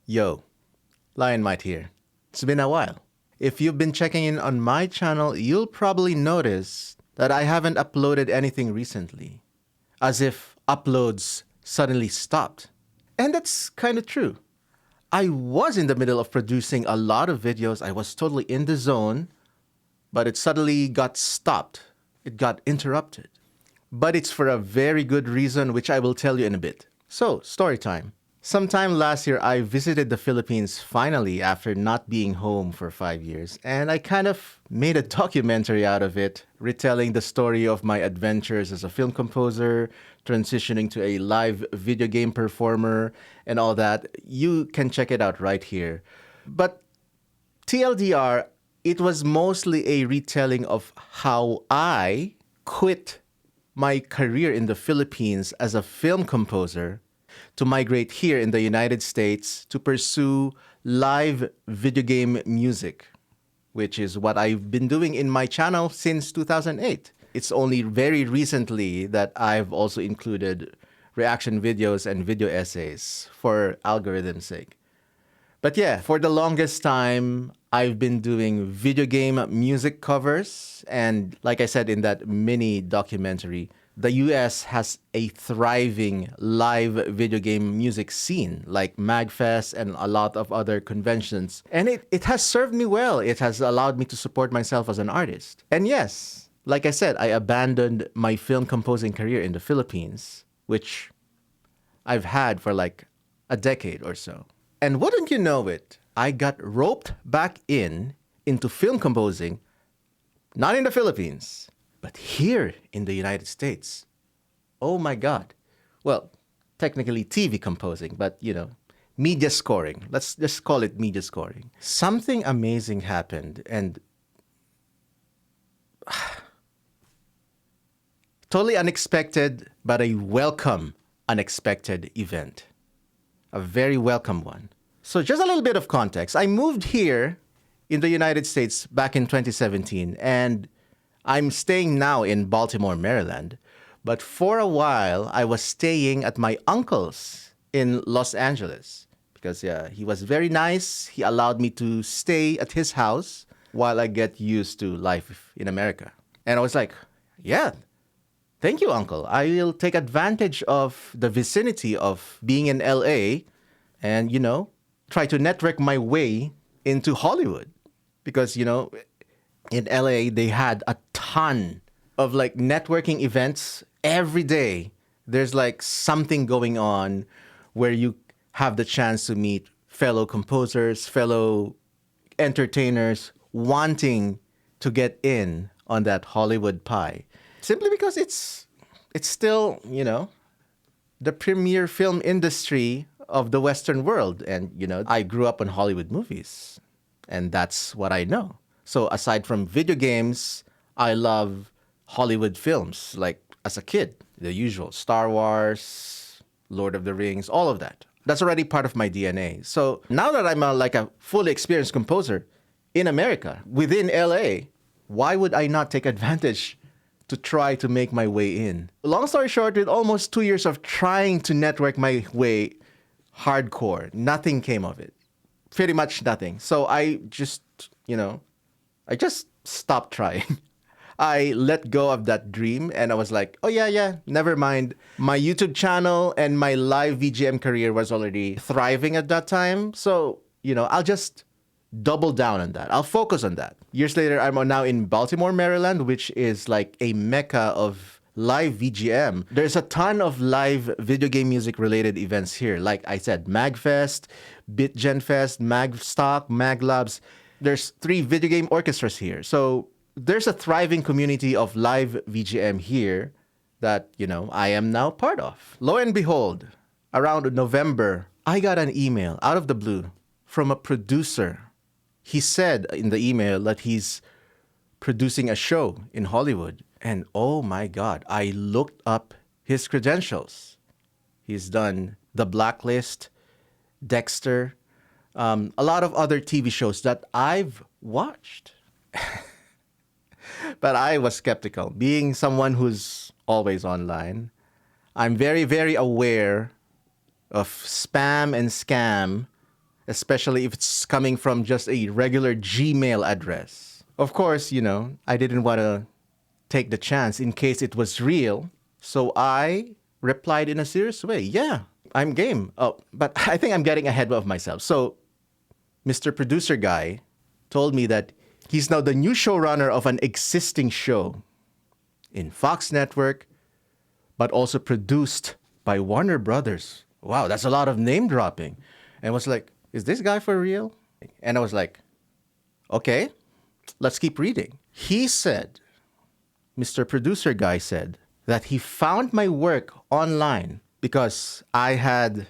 Yo, Lionmight here. It's been a while. If you've been checking in on my channel, you'll probably notice that I haven't uploaded anything recently. As if uploads suddenly stopped. And that's kind of true. I was in the middle of producing a lot of videos. I was totally in the zone, but it suddenly got stopped. It got interrupted. But it's for a very good reason, which I will tell you in a bit. So, story time. Sometime last year, I visited the Philippines finally after not being home for 5 years, and I kind of made a documentary out of it, retelling the story of my adventures as a film composer, transitioning to a live video game performer, and all that. You can check it out right here. But TLDR, it was mostly a retelling of how I quit my career in the Philippines as a film composer to migrate here in the United States to pursue live video game music, which is what I've been doing in my channel since 2008. It's only very recently that I've also included reaction videos and video essays for algorithm's sake. But yeah, for the longest time, I've been doing video game music covers. And like I said in that mini documentary, the US has a thriving live video game music scene like MagFest and a lot of other conventions. And it has served me well. It has allowed me to support myself as an artist. And yes, like I said, I abandoned my film composing career in the Philippines, which I've had for like a decade or so. And wouldn't you know it, I got roped back into film composing, not in the Philippines, but here in the United States. Oh my God. Well, technically TV composing, but media scoring. Let's just call it media scoring. Something amazing happened and totally unexpected, but a welcome unexpected event. A very welcome one. So just a little bit of context. I moved here in the United States back in 2017, and I'm staying now in Baltimore, Maryland. But for a while, I was staying at my uncle's in Los Angeles because he was very nice. He allowed me to stay at his house while I get used to life in America. And I was like, yeah, thank you, uncle. I will take advantage of the vicinity of being in LA and, try to network my way into Hollywood. Because, in LA, they had a ton of like networking events every day. There's like something going on where you have the chance to meet fellow composers, fellow entertainers wanting to get in on that Hollywood pie. Simply because it's still, the premier film industry of the Western world. And, I grew up on Hollywood movies, and that's what I know. So aside from video games, I love Hollywood films, like as a kid, the usual Star Wars, Lord of the Rings, all of that. That's already part of my DNA. So now that I'm a fully experienced composer in America, within LA, why would I not take advantage to try to make my way in? Long story short, with almost 2 years of trying to network my way hardcore, nothing came of it. Pretty much nothing. So I just stopped trying. I let go of that dream and I was like, oh yeah, never mind. My YouTube channel and my live VGM career was already thriving at that time. So, I'll just double down on that. I'll focus on that. Years later, I'm now in Baltimore, Maryland, which is like a mecca of live VGM. There's a ton of live video game music related events here. Like I said, MagFest, BitGen Fest, MagStock, MagLabs. There's 3 video game orchestras here. So there's a thriving community of live VGM here that, I am now part of. Lo and behold, around November, I got an email out of the blue from a producer. He said in the email that he's producing a show in Hollywood. And oh my God, I looked up his credentials. He's done The Blacklist, Dexter, a lot of other TV shows that I've watched. But I was skeptical. Being someone who's always online, I'm very, very aware of spam and scam especially if it's coming from just a regular Gmail address. Of course, I didn't want to take the chance in case it was real. So I replied in a serious way, yeah, I'm game. Oh, but I think I'm getting ahead of myself. So Mr. Producer Guy told me that he's now the new showrunner of an existing show in Fox Network, but also produced by Warner Brothers. Wow, that's a lot of name dropping. And I was like, is this guy for real? And I was like, okay, let's keep reading. He said, Mr. Producer Guy said, that he found my work online because I had,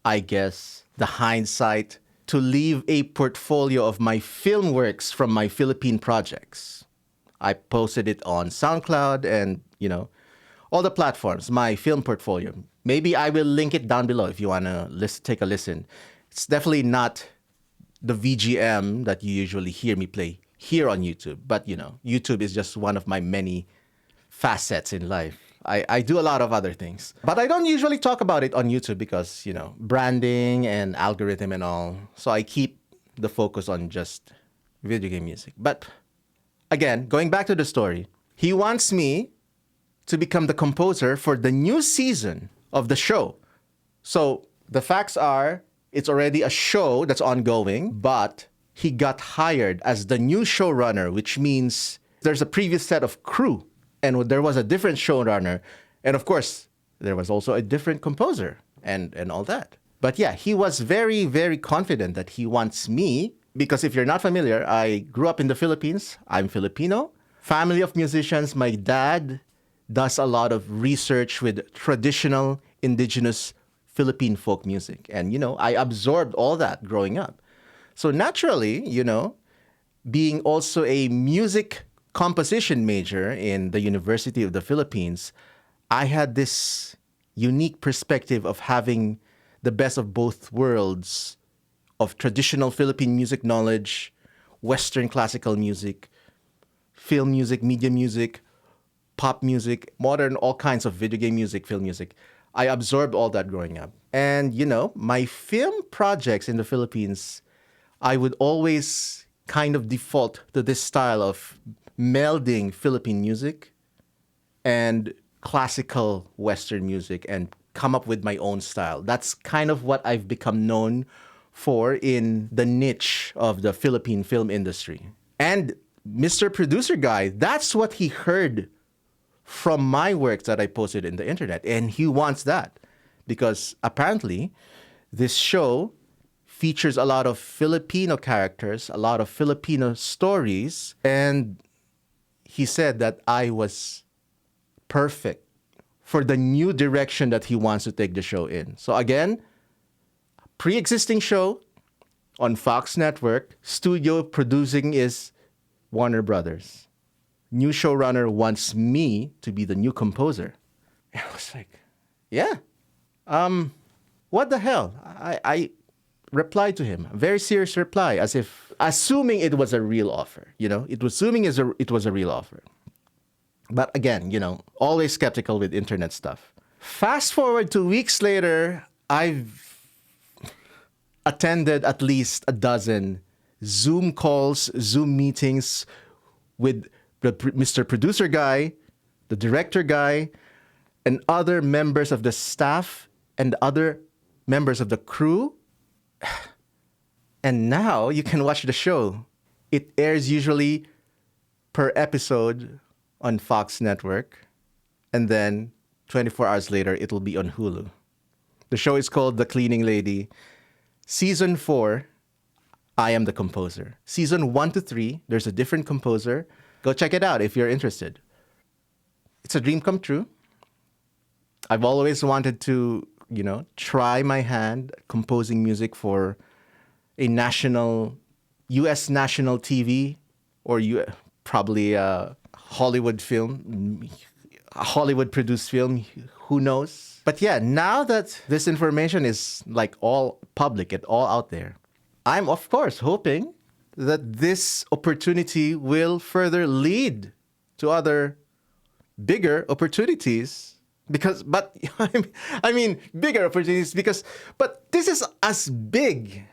I guess, the hindsight to leave a portfolio of my film works from my Philippine projects. I posted it on SoundCloud and, all the platforms, my film portfolio. Maybe I will link it down below if you want to take a listen. It's definitely not the VGM that you usually hear me play here on YouTube. But, YouTube is just one of my many facets in life. I do a lot of other things. But I don't usually talk about it on YouTube because, branding and algorithm and all. So I keep the focus on just video game music. But again, going back to the story, he wants me to become the composer for the new season of the show. So the facts are, it's already a show that's ongoing, but he got hired as the new showrunner, which means there's a previous set of crew. And there was a different showrunner. And of course, there was also a different composer and all that. But yeah, he was very, very confident that he wants me. Because if you're not familiar, I grew up in the Philippines. I'm Filipino. Family of musicians. My dad does a lot of research with traditional indigenous Philippine folk music. And, I absorbed all that growing up. So naturally, being also a music composition major in the University of the Philippines, I had this unique perspective of having the best of both worlds of traditional Philippine music knowledge, Western classical music, film music, media music, pop music, modern, all kinds of video game music, film music. I absorbed all that growing up. And, my film projects in the Philippines, I would always kind of default to this style of melding Philippine music and classical Western music and come up with my own style. That's kind of what I've become known for in the niche of the Philippine film industry. And Mr. Producer Guy, that's what he heard from my work that I posted in the internet. And he wants that because apparently this show features a lot of Filipino characters, a lot of Filipino stories, and he said that I was perfect for the new direction that he wants to take the show in. So again, pre-existing show on Fox Network, studio producing is Warner Brothers. New showrunner wants me to be the new composer. And I was like, yeah. What the hell? I replied to him, a very serious reply, as if assuming it was a real offer. It was assuming it was a real offer. But again, always skeptical with internet stuff. Fast forward 2 weeks later, I've attended at least a dozen Zoom calls, Zoom meetings with Mr. Producer Guy, the director guy, and other members of the staff and other members of the crew. And now you can watch the show. It airs usually per episode on Fox Network. And then 24 hours later, it will be on Hulu. The show is called The Cleaning Lady. Season 4, I am the composer. Season 1 to 3, there's a different composer. Go check it out if you're interested. It's a dream come true. I've always wanted to, try my hand composing music for a national, U.S. national TV or probably a Hollywood film, a Hollywood-produced film, who knows? But yeah, now that this information is like all public, it all out there, I'm of course hoping that this opportunity will further lead to other bigger opportunities. Bigger opportunities but this is as big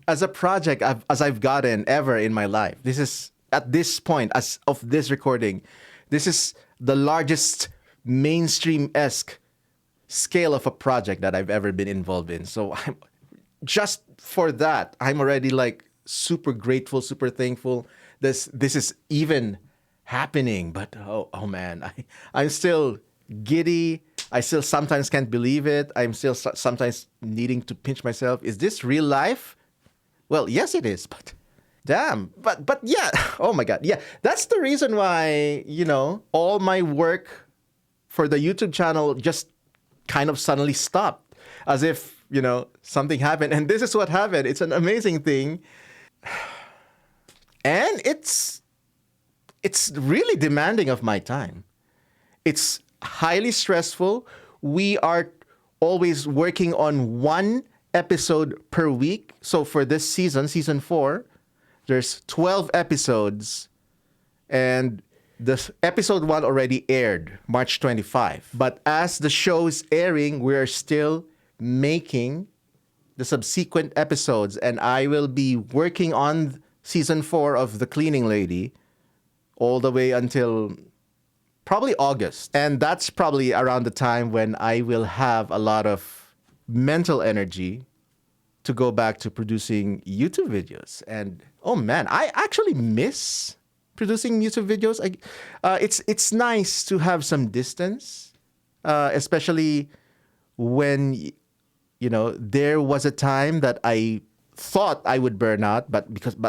as a project as I've gotten ever in my life. This is, at this point, as of this recording, this is the largest mainstream-esque scale of a project that I've ever been involved in. So just for that, I'm already like super grateful, super thankful. This is even happening. But oh man, I'm still giddy. I still sometimes can't believe it. I'm still sometimes needing to pinch myself. Is this real life? Well, yes, it is. But damn. But yeah. Oh my God. Yeah. That's the reason why, all my work for the YouTube channel just kind of suddenly stopped, as if, something happened. And this is what happened. It's an amazing thing. And it's really demanding of my time. It's highly stressful. We are always working on one episode per week. So for this season 4, there's 12 episodes. And the episode 1 already aired March 25. But as the show is airing, we are still making the subsequent episodes. And I will be working on season 4 of The Cleaning Lady all the way until probably August. And that's probably around the time when I will have a lot of mental energy to go back to producing YouTube videos. And oh man, I actually miss producing YouTube videos. It's nice to have some distance, especially when there was a time that I thought I would burn out, but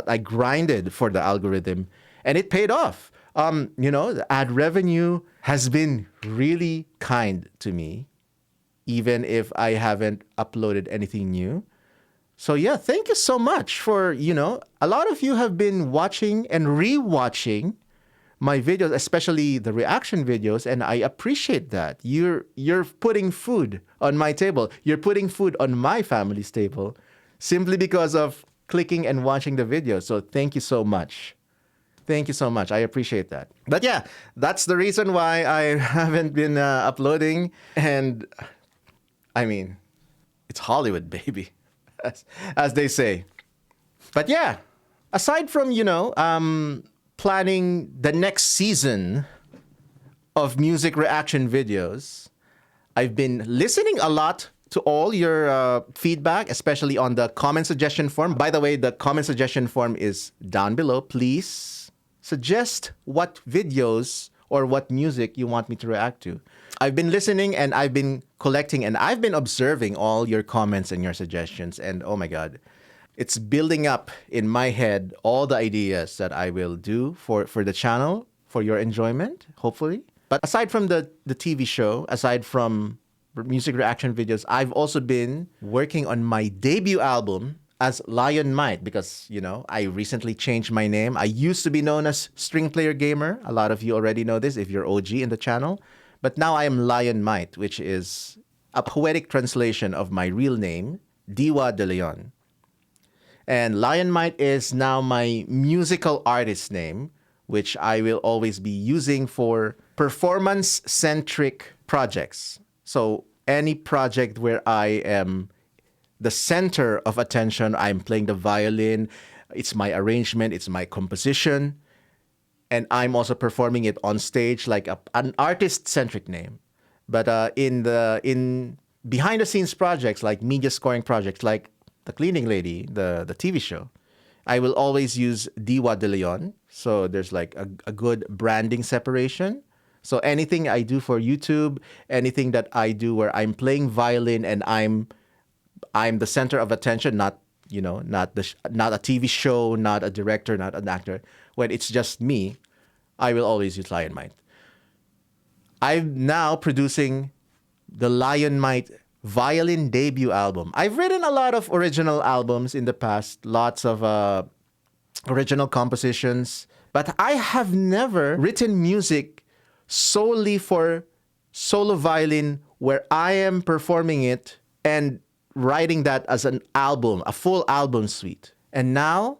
I grinded for the algorithm, and it paid off. The ad revenue has been really kind to me, even if I haven't uploaded anything new. So yeah, thank you so much for, a lot of you have been watching and re-watching my videos, especially the reaction videos, and I appreciate that. You're putting food on my table. You're putting food on my family's table simply because of clicking and watching the video. So thank you so much. Thank you so much. I appreciate that. But yeah, that's the reason why I haven't been uploading. And I mean, it's Hollywood, baby, as they say. But yeah, aside from, planning the next season of music reaction videos, I've been listening a lot to all your feedback, especially on the comment suggestion form. By the way, the comment suggestion form is down below. Please suggest what videos or what music you want me to react to. I've been listening and I've been collecting and I've been observing all your comments and your suggestions. And oh my God, it's building up in my head all the ideas that I will do for the channel, for your enjoyment, hopefully. But aside from the TV show, aside from music reaction videos, I've also been working on my debut album as Lionmight because, I recently changed my name. I used to be known as String Player Gamer. A lot of you already know this if you're OG in the channel. But now I am Lionmight, which is a poetic translation of my real name, Diwa de Leon. And Lionmight is now my musical artist name, which I will always be using for performance-centric projects. So any project where I am the center of attention, I'm playing the violin, it's my arrangement, it's my composition, and I'm also performing it on stage like an artist-centric name. But in behind-the-scenes projects, like media scoring projects, like The Cleaning Lady, the TV show, I will always use Diwa de Leon. So there's like a good branding separation. So anything I do for YouTube, anything that I do where I'm playing violin and I'm the center of attention, not a TV show, not a director, not an actor. When it's just me, I will always use Lionmight. I'm now producing the Lionmight violin debut album. I've written a lot of original albums in the past, lots of original compositions, but I have never written music solely for solo violin where I am performing it and writing that as an album, a full album suite. And now,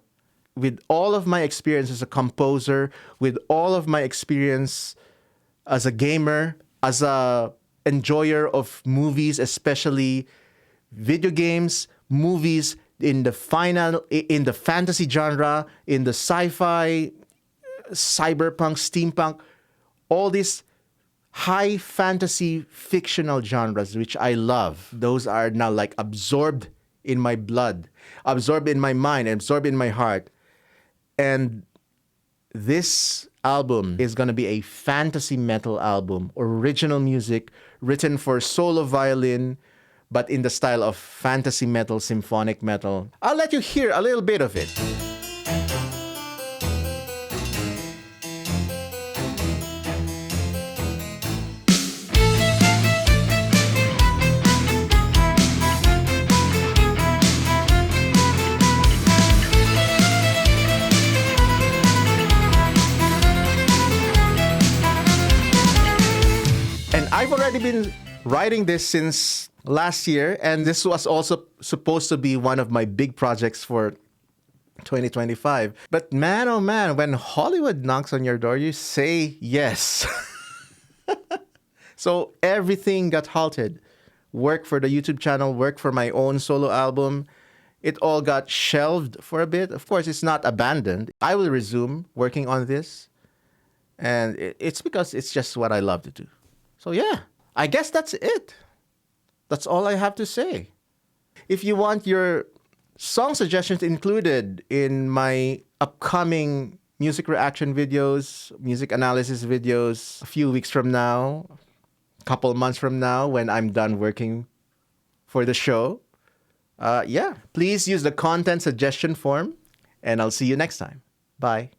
with all of my experience as a composer, with all of my experience as a gamer, as a enjoyer of movies, especially video games, movies, in the fantasy genre, in the sci-fi, cyberpunk, steampunk, all these high fantasy fictional genres, which I love. Those are now like absorbed in my blood, absorbed in my mind, absorbed in my heart. And this album is going to be a fantasy metal album, original music written for solo violin, but in the style of fantasy metal, symphonic metal. I'll let you hear a little bit of it. I've already been writing this since last year, and this was also supposed to be one of my big projects for 2025. But man, oh man, when Hollywood knocks on your door, you say yes. So everything got halted. Work for the YouTube channel, work for my own solo album. It all got shelved for a bit. Of course, it's not abandoned. I will resume working on this. And it's because it's just what I love to do. So yeah, I guess that's it. That's all I have to say. If you want your song suggestions included in my upcoming music reaction videos, music analysis videos, a few weeks from now, a couple months from now when I'm done working for the show, please use the content suggestion form, and I'll see you next time. Bye.